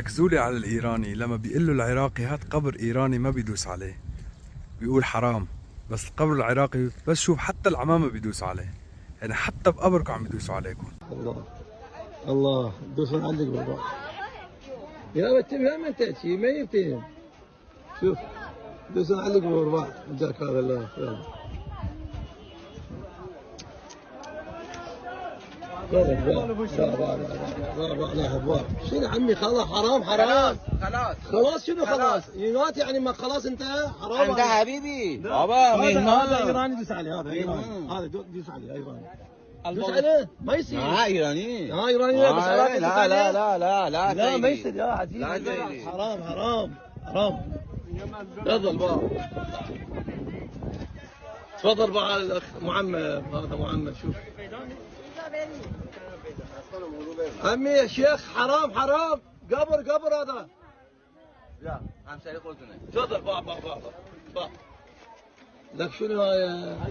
ركزولي على الإيراني لما بيقول له العراقي هات قبر إيراني ما بيدوس عليه، بيقول حرام. بس القبر العراقي بس شوف حتى العمامة بيدوس عليه، يعني حتى بقبركم عم يدوسوا عليكم. الله الله دوسون عندك بابا يا بتم لا من تأتي ما يبتين شوف دوسون عندك بابا جاك هذا الله يلا لا شنو عمي خلاص حرام خلاص شنو خلاص ينات يعني ما خلاص انتهى حرام انت حبيبي بابا هذا ايراني دوس عليه هذا ايراني هذا دوس عليه ايراني دوس عليه ما يصير ايراني ايراني بس لا ما يصير يا عزيزي حرام تفضل بابا تفضل بقى الاخ معمر هذا معمر شوف عمي يا شيخ حرام قبر هذا لا عم سالي قلتنا تفضل بابا لك شنو هاي